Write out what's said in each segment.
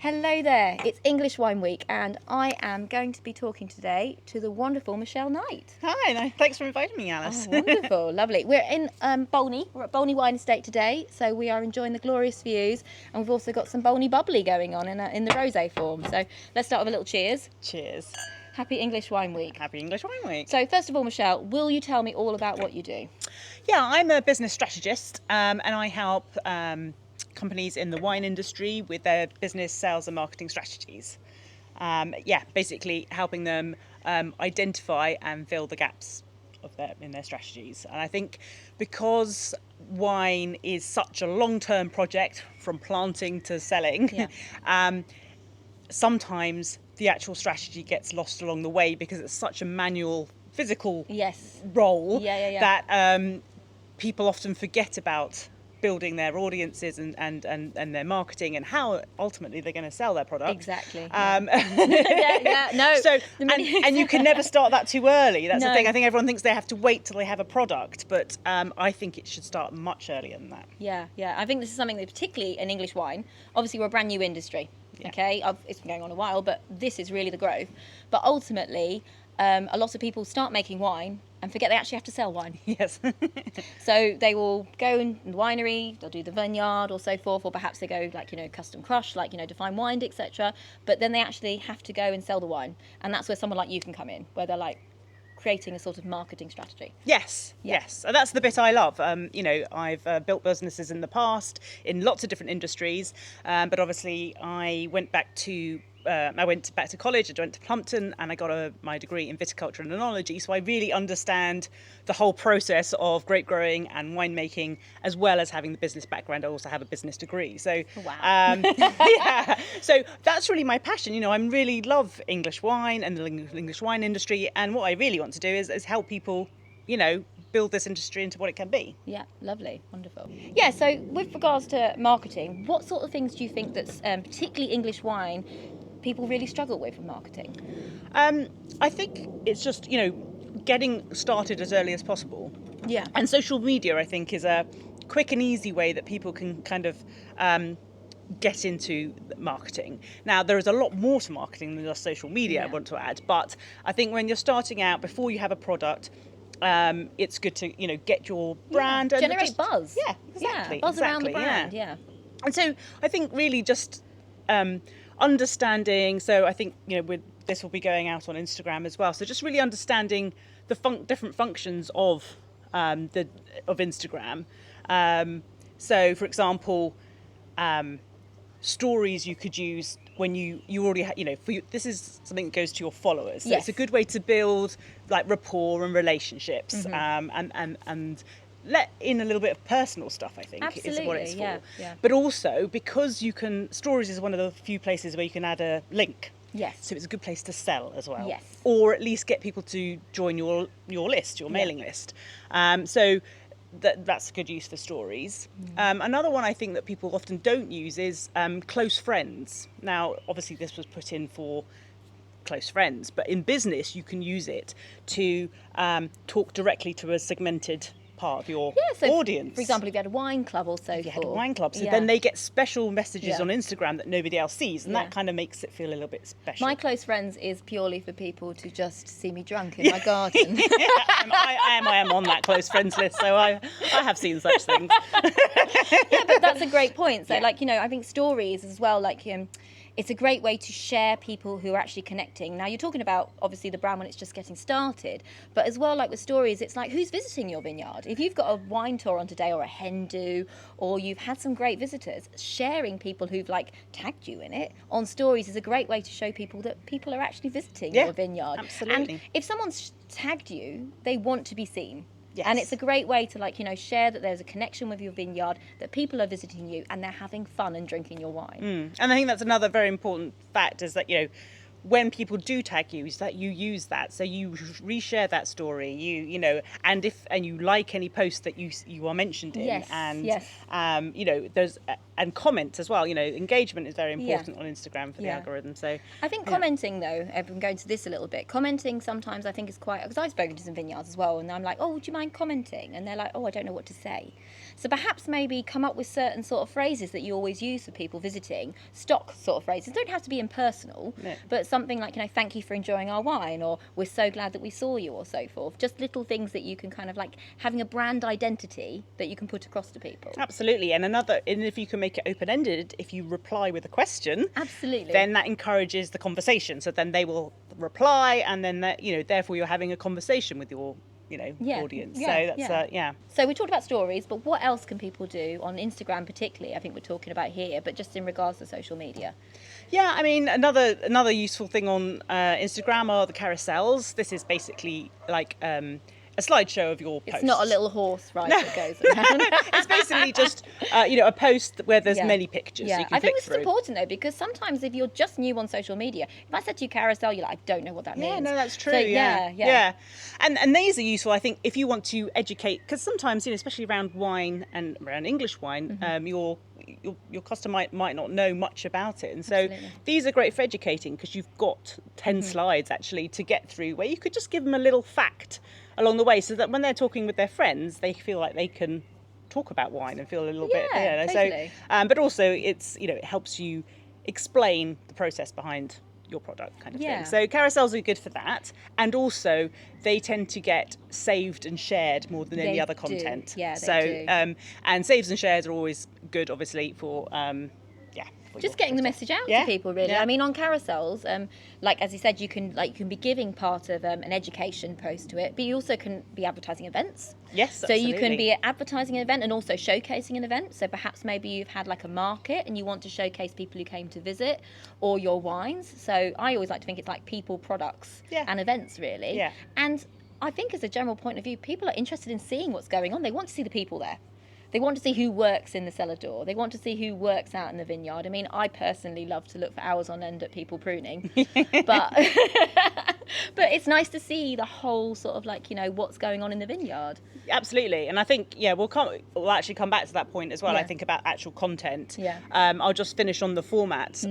Hello there, it's English Wine Week and I am going to be talking today to the wonderful Michelle Knight. Hi, thanks for inviting me, Alice. Oh, wonderful, lovely. We're in Bolney, we're at Bolney Wine Estate today, so we are enjoying the glorious views, and we've also got some Bolney bubbly going on in the rosé form. So let's start with a little cheers. Cheers. Happy English Wine Week. Happy English Wine Week. So first of all, Michelle, will you tell me all about what you do? Yeah, I'm a business strategist and I help companies in the wine industry with their business, sales and marketing strategies. Basically helping them identify and fill the gaps in their strategies. And I think because wine is such a long-term project from planting to selling, sometimes the actual strategy gets lost along the way because it's such a manual, physical role that people often forget about building their audiences and their marketing and how ultimately they're going to sell their product. Exactly. No. So and you can never start that too early. That's the thing. I think everyone thinks they have to wait till they have a product, but I think it should start much earlier than that. Yeah. I think this is something that particularly in English wine, obviously we're a brand new industry. Yeah. Okay, it's been going on a while, but this is really the growth. But ultimately, a lot of people start making wine and forget they actually have to sell wine. Yes. So they will go in the winery, they'll do the vineyard or so forth, or perhaps they go custom crush, define wine, etc. But then they actually have to go and sell the wine, and that's where someone like you can come in, where they're creating a sort of marketing strategy. Yes. And that's the bit I love. I've built businesses in the past in lots of different industries, but obviously I went back to college. I went to Plumpton and I got my degree in Viticulture and Oenology. So I really understand the whole process of grape growing and winemaking, as well as having the business background. I also have a business degree. So, so that's really my passion. I really love English wine and the English wine industry. And what I really want to do is help people, build this industry into what it can be. Yeah, lovely, wonderful. Yeah, so with regards to marketing, what sort of things do you think that's particularly English wine people really struggle with in marketing? I think it's just, getting started as early as possible. Yeah. And social media, I think, is a quick and easy way that people can kind of get into marketing. Now, there is a lot more to marketing than just social media, I want to add. But I think when you're starting out, before you have a product, it's good to, get your brand. And generate buzz. Yeah, exactly. Buzz around the brand, And so I think really just understanding, so I think, this will be going out on Instagram as well. So just really understanding the different functions of Instagram. So for example, stories you could use when you already this is something that goes to your followers. So it's a good way to build rapport and relationships, and let in a little bit of personal stuff, I think. Absolutely, is what it's for. Yeah. But also because stories is one of the few places where you can add a link. Yes. So it's a good place to sell as well. Yes. Or at least get people to join your list, your mailing list. So that's a good use for stories. Another one I think that people often don't use is close friends. Now, obviously this was put in for close friends, but in business you can use it to talk directly to a segmented part of your audience. For example, if you had a wine club or so forth. If you had a wine club, so then they get special messages on Instagram that nobody else sees, and that kind of makes it feel a little bit special. My close friends is purely for people to just see me drunk in my garden. I am on that close friends list, so I have seen such things. Yeah, but that's a great point. So I think stories as well, it's a great way to share people who are actually connecting. Now, you're talking about, obviously, the brand when it's just getting started, but as well, with stories, it's who's visiting your vineyard? If you've got a wine tour on today or a hen do, or you've had some great visitors, sharing people who've, tagged you in it on stories is a great way to show people that people are actually visiting your vineyard. Absolutely. And if someone's tagged you, they want to be seen. Yes. And it's a great way to share that there's a connection with your vineyard, that people are visiting you and they're having fun and drinking your wine. And I think that's another very important fact is that, when people do tag you, is that you use that. So you reshare that story, and you like any post that you are mentioned in, there's and comment as well. Engagement is very important on Instagram for the algorithm. So I think commenting though, I'm going to this a little bit. Commenting sometimes I think is quite, because I've spoken to some vineyards as well, and I'm like, oh, would you mind commenting? And they're like, oh, I don't know what to say. So perhaps maybe come up with certain sort of phrases that you always use for people visiting, stock sort of phrases. Don't have to be impersonal, No. but something like, thank you for enjoying our wine, or we're so glad that we saw you, or so forth. Just little things that you can kind of like having a brand identity that you can put across to people. Absolutely. And if you can make it open-ended, if you reply with a question, Absolutely. then that encourages the conversation. So then they will reply, and then therefore you're having a conversation with your audience. So that's So we talked about stories, but what else can people do on Instagram particularly? I think we're talking about here, but just in regards to social media. Yeah, I mean, another useful thing on Instagram are the carousels. This is basically like a slideshow of your posts. It's not a little horse ride that goes around. It's basically just a post where there's many pictures. Yeah, So you can I think flick this is through. important though, because sometimes if you're just new on social media, if I said to you carousel, you're like, I don't know what that means. Yeah, no, that's true. So, yeah. And these are useful, I think, if you want to educate, because sometimes, especially around wine and around English wine, your customer might not know much about it, and so these are great for educating, because you've got 10 slides actually to get through, where you could just give them a little fact along the way, so that when they're talking with their friends, they feel like they can talk about wine and feel a little bit. Totally. So, but also it helps you explain the process behind your product, kind of thing. So carousels are good for that, and also they tend to get saved and shared more than any other content. Yeah, they do. And saves and shares are always good, obviously, for just getting the message out to people, really. I mean, on carousels, like as you said, you can be giving part of an education post to it, but you also can be advertising events. Yes, so absolutely. You can be advertising an event and also showcasing an event. So perhaps maybe you've had like a market and you want to showcase people who came to visit, or your wines. So I always like to think it's like people, products, and events, really. Yeah. And I think as a general point of view, people are interested in seeing what's going on. They want to see the people there. They want to see who works in the cellar door. They want to see who works out in the vineyard. I mean, I personally love to look for hours on end at people pruning, but but it's nice to see the whole sort of like, what's going on in the vineyard. Absolutely. And I think, we'll actually come back to that point as well. I think about actual content. Yeah. I'll just finish on the format.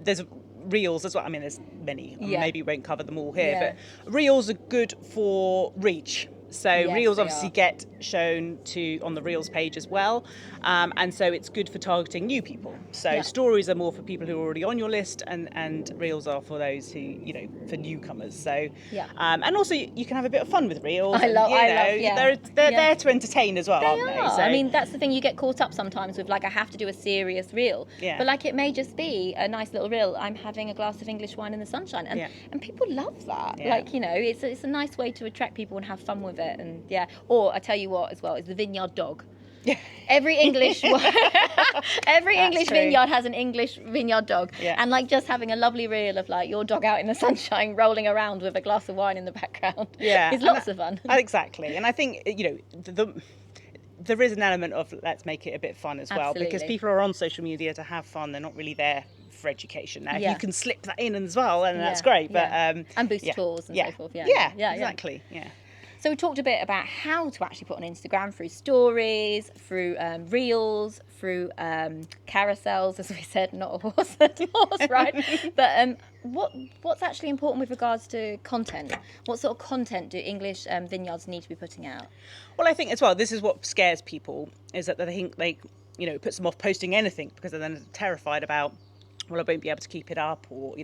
There's reels as well. I mean, there's many. Maybe we won't cover them all here, but reels are good for reach. So reels obviously get shown on the reels page as well, and so it's good for targeting new people. So stories are more for people who are already on your list, and reels are for those who for newcomers. So and also you can have a bit of fun with reels. They're there to entertain as well, aren't they? So, I mean, that's the thing, you get caught up sometimes with like, I have to do a serious reel, but like it may just be a nice little reel. I'm having a glass of English wine in the sunshine, and people love that. Like, it's a nice way to attract people and have fun with it. And or I tell you what as well is the vineyard dog. Every English English vineyard has an English vineyard dog, and like just having a lovely reel of like your dog out in the sunshine rolling around with a glass of wine in the background is lots of fun. Exactly. And I think there is an element of let's make it a bit fun as well, because people are on social media to have fun. They're not really there for education. Now you can slip that in as well, and that's great. But and boost tours and so forth. Exactly. So we talked a bit about how to actually put on Instagram through stories, through reels, through carousels, as we said, not a horse ride. But what's actually important with regards to content? What sort of content do English vineyards need to be putting out? Well, I think as well, this is what scares people, is that they think it puts them off posting anything, because they're then terrified about, well, I won't be able to keep it up, or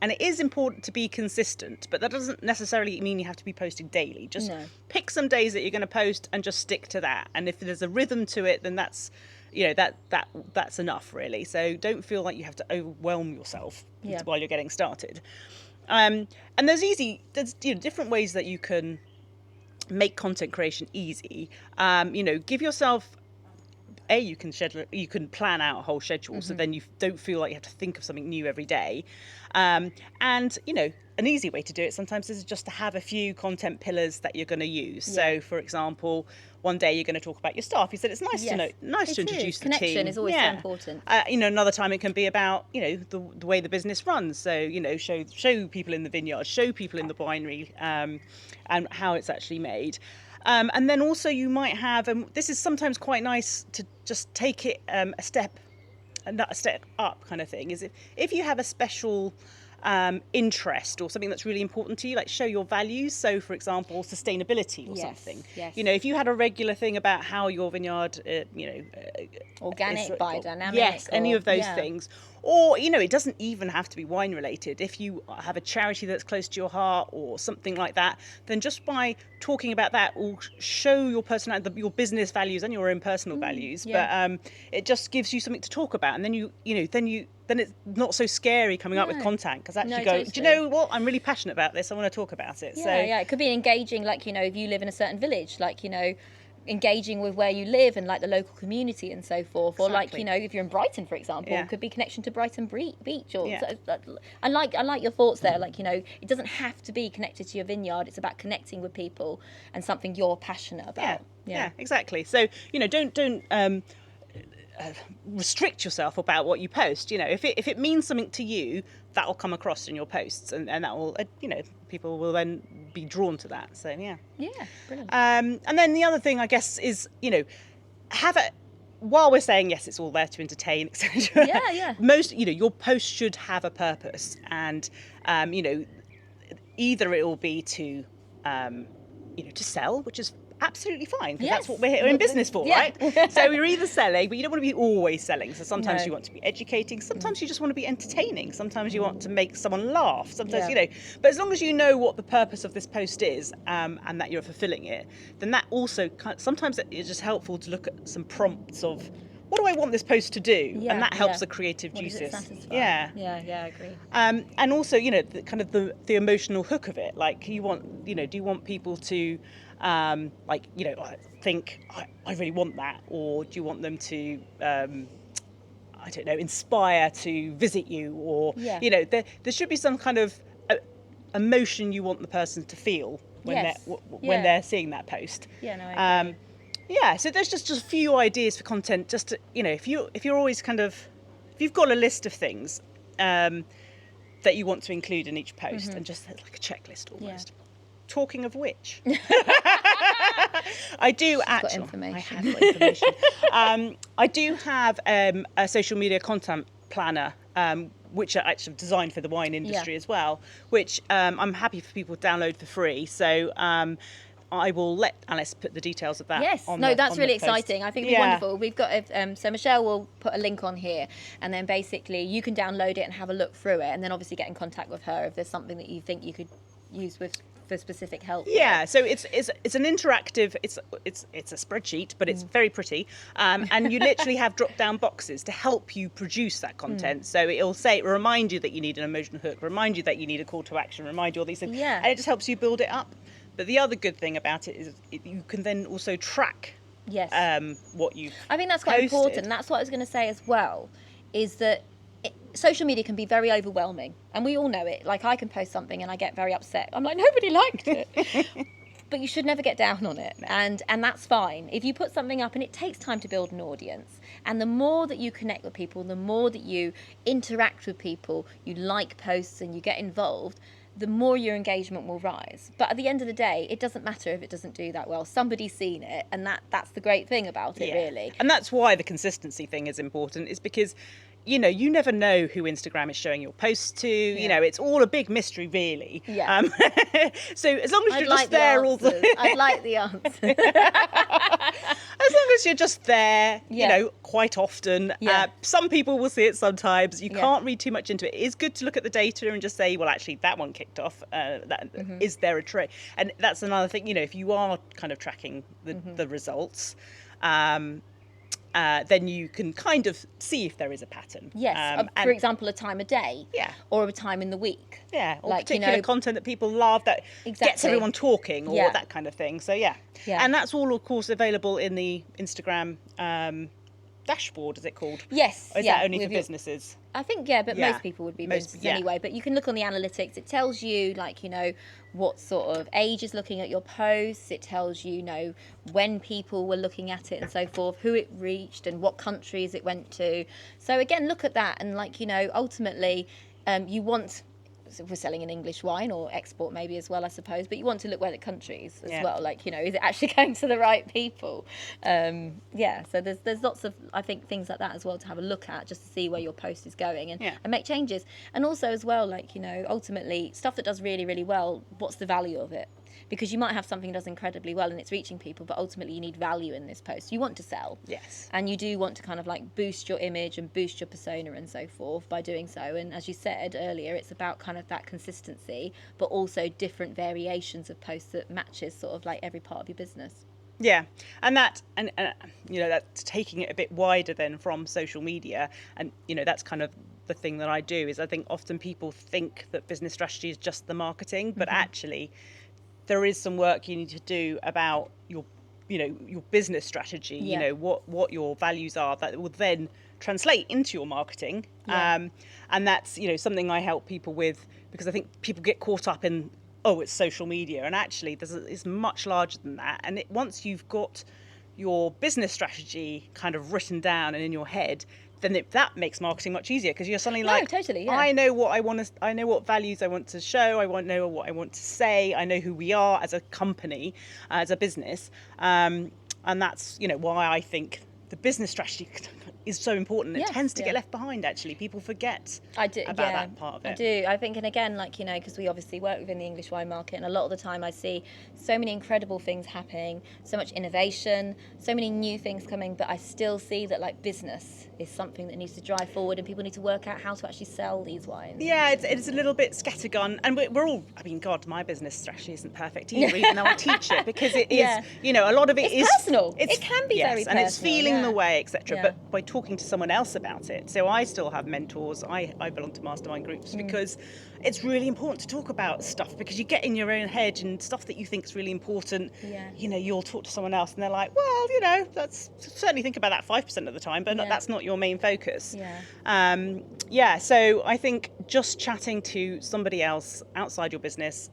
and it is important to be consistent, but that doesn't necessarily mean you have to be posting daily. Just pick some days that you're going to post and just stick to that. And if there's a rhythm to it, then that's that's enough, really. So don't feel like you have to overwhelm yourself while you're getting started. And there's different ways that you can make content creation easy. Give yourself you can plan out a whole schedule, so then you don't feel like you have to think of something new every day. And an easy way to do it sometimes is just to have a few content pillars that you're going to use. So, for example, one day you're going to talk about your staff. You said it's nice to introduce the team. Connection is always so important. Another time it can be about the way the business runs. So show people in the vineyard, show people in the winery, and how it's actually made. And then also you might have, this is sometimes quite nice to just take it a step up kind of thing, is if you have a special interest or something that's really important to you, like show your values. So, for example, sustainability or Yes, something. yes. You know, if you had a regular thing about how your vineyard, Organic, biodynamic. yes, any of those yeah. things. Or, you know, it doesn't even have to be wine related. If you have a charity that's close to your heart or something like that, then just by talking about that will show your personality, your business values and your own personal values. yeah. But it just gives you something to talk about. And then then it's not so scary coming up with No. content, because actually No, you go, do you totally. know what? I'm really passionate about this. I want to talk about it. Yeah, So yeah. It could be engaging, like, you know, if you live in a certain village, like, you know, engaging with where you live and like the local community and so forth. Or like, Exactly. you know, if you're in Brighton, for example, Yeah. it could be connection to Brighton Beach. Or Yeah. I like your thoughts there. Like, you know, it doesn't have to be connected to your vineyard. It's about connecting with people and something you're passionate about. Yeah, exactly. So, you know, don't restrict yourself about what you post. You know, if it means something to you, that will come across in your posts, and that will, people will then be drawn to that. So yeah. Yeah, brilliant. And then the other thing, I guess, is, you know, while we're saying yes, it's all there to entertain, etc. Yeah. Your post should have a purpose, and either it will be to to sell, which is absolutely fine, because that's what we're in business for, right? So you're either selling, but you don't want to be always selling. So sometimes you want to be educating, sometimes you just want to be entertaining, sometimes you want to make someone laugh, sometimes but as long as you know what the purpose of this post is, and that you're fulfilling it, then that also sometimes it's just helpful to look at some prompts of, what do I want this post to do? And that helps the creative juices. Yeah, I agree. And also, the emotional hook of it. Like, do you want people to think, I really want that, or do you want them to inspire to visit you, or there should be some kind of emotion you want the person to feel when they're seeing that post. Yeah, no, I agree. So there's just a few ideas for content, just to, if you're always if you've got a list of things that you want to include in each post, and just like a checklist almost. Talking of which, I do actually. I have got information. I do have a social media content planner, which are actually designed for the wine industry as well, which I'm happy for people to download for free. So I will let Alice put the details of that. Yes, that's really exciting. I think it'll be wonderful. We've got so Michelle will put a link on here, and then basically you can download it and have a look through it, and then obviously get in contact with her if there's something that you think you could use for specific help. Yeah, so it's an interactive. It's a spreadsheet, but it's very pretty, and you literally have drop down boxes to help you produce that content. So it'll remind you that you need an emotional hook, remind you that you need a call to action, remind you all these things, and it just helps you build it up. But the other good thing about it is you can then also track what you've I think that's quite important. That's what I was going to say as well, is that social media can be very overwhelming, and we all know it. Like, I can post something and I get very upset. I'm like, nobody liked it. But you should never get down on it, and that's fine. If you put something up, and it takes time to build an audience, and the more that you connect with people, the more that you interact with people, you like posts and you get involved, the more your engagement will rise. But at the end of the day, it doesn't matter if it doesn't do that well. Somebody's seen it, and that's the great thing about it, really. And that's why the consistency thing is important, is because you never know who Instagram is showing your posts to. It's all a big mystery, really. Yeah. So as long as you're just there all the I'd like the answers. As long as you're just there, quite often. Some people will see it sometimes. You can't read too much into it. It is good to look at the data and just say, well, actually, that one kicked off. Is there a trend? And that's another thing, if you are kind of tracking the results, then you can kind of see if there is a pattern. Yes, for example, a time of day. Yeah. Or a time in the week. Yeah, or particular content that people love, that gets everyone talking, or that kind of thing. So yeah. And that's all, of course, available in the Instagram dashboard, is it called? Yes. Or is that only for businesses? I think, but most people would be businesses anyway. But you can look on the analytics. It tells you, what sort of age is looking at your posts. It tells you, when people were looking at it and so forth, who it reached and what countries it went to. So again, look at that, and ultimately, you want we're selling an English wine, or export maybe as well, I suppose, but you want to look where the countries as Yeah. well, like, you know, is it actually going to the right people? So there's lots of, I think, things like that as well to have a look at, just to see where your post is going, and make changes. And also as well, like, you know, ultimately stuff that does really, really well, what's the value of it? Because you might have something that does incredibly well and it's reaching people, but ultimately you need value in this post. You want to sell. Yes. And you do want to kind of like boost your image and boost your persona and so forth by doing so. And as you said earlier, it's about kind of that consistency, but also different variations of posts that matches sort of like every part of your business. Yeah, and you know, that's taking it a bit wider then from social media, and you know, that's kind of the thing that I do. Is I think often people think that business strategy is just the marketing, but actually there is some work you need to do about your, you know, your business strategy. You know, what your values are that will then translate into your marketing. And that's, you know, something I help people with, because I think people get caught up in, oh, it's social media, and actually it's much larger than that. And once you've got your business strategy kind of written down and in your head, then that makes marketing much easier, because you're suddenly like, totally, yeah. I know what I want to, I know what values I want to show, know what I want to say, I know who we are as a company, as a business, and that's, you know, why I think the business strategy is so important. It tends to get left behind, actually. People forget about that part of it. I do. I think, and again, like, you know, because we obviously work within the English wine market, and a lot of the time I see so many incredible things happening, so much innovation, so many new things coming, but I still see that like business is something that needs to drive forward, and people need to work out how to actually sell these wines. Yeah, it's a little bit scattergun, and we're all, I mean, God, my business strategy isn't perfect either, even though I teach it, because it is, you know, a lot of it is personal. It can be very personal. And it's feeling the way, etc. But by talking to someone else about it, so I still have mentors, I belong to mastermind groups, because it's really important to talk about stuff, because you get in your own head and stuff that you think is really important. You know, you'll talk to someone else and they're like, well, you know, that's certainly think about that 5% of the time, but that's not your main focus. So I think just chatting to somebody else outside your business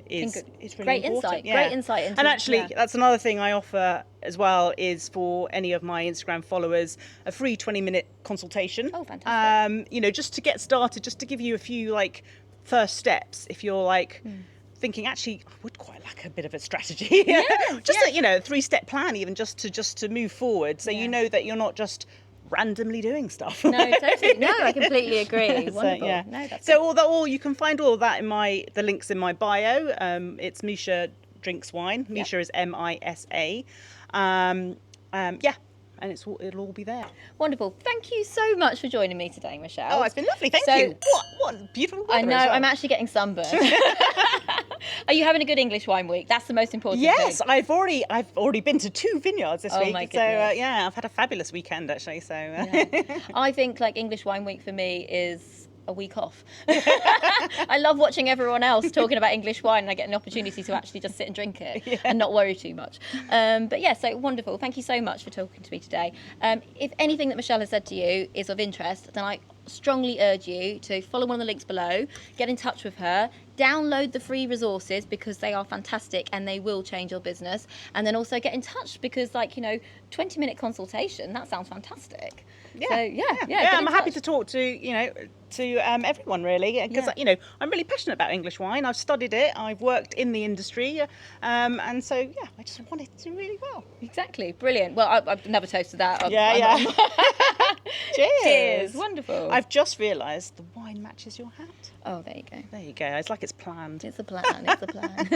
is really great important. Great insight into, and actually that's another thing I offer as well, is for any of my Instagram followers a free 20-minute consultation. Oh, fantastic. You know, just to get started, just to give you a few like first steps if you're like thinking, actually, I would quite like a bit of a strategy. A, you know, 3-step plan, even just to move forward, so you know that you're not just randomly doing stuff. No, totally. No, I completely agree. Wonderful. No, that's all you can find all of that in the links in my bio. It's Misha Drinks Wine. Misha is MISA. And it'll all be there. Wonderful. Thank you so much for joining me today, Michelle. Oh, it's been lovely. Thank you. What beautiful weather. I know. I'm actually getting sunburned. Are you having a good English wine week? That's the most important thing. Yes, I've already been to 2 vineyards this week. Oh my goodness. So I've had a fabulous weekend, actually. So I think like English wine week for me is a week off. I love watching everyone else talking about English wine, and I get an opportunity to actually just sit and drink it and not worry too much. But yeah, so wonderful. Thank you so much for talking to me today. If anything that Michelle has said to you is of interest, then I strongly urge you to follow one of the links below, get in touch with her, download the free resources, because they are fantastic and they will change your business, and then also get in touch, because like, you know, 20-minute consultation, that sounds fantastic. I'm happy to talk to, you know, to everyone really, because you know, I'm really passionate about English wine. I've studied it, I've worked in the industry, and so I just want it to do really well. Exactly. Brilliant. Well, I've never toasted that. Cheers. Cheers. Wonderful. I've just realised the wine matches your hat. Oh, there you go. There you go. It's like it's planned. It's a plan. It's a plan.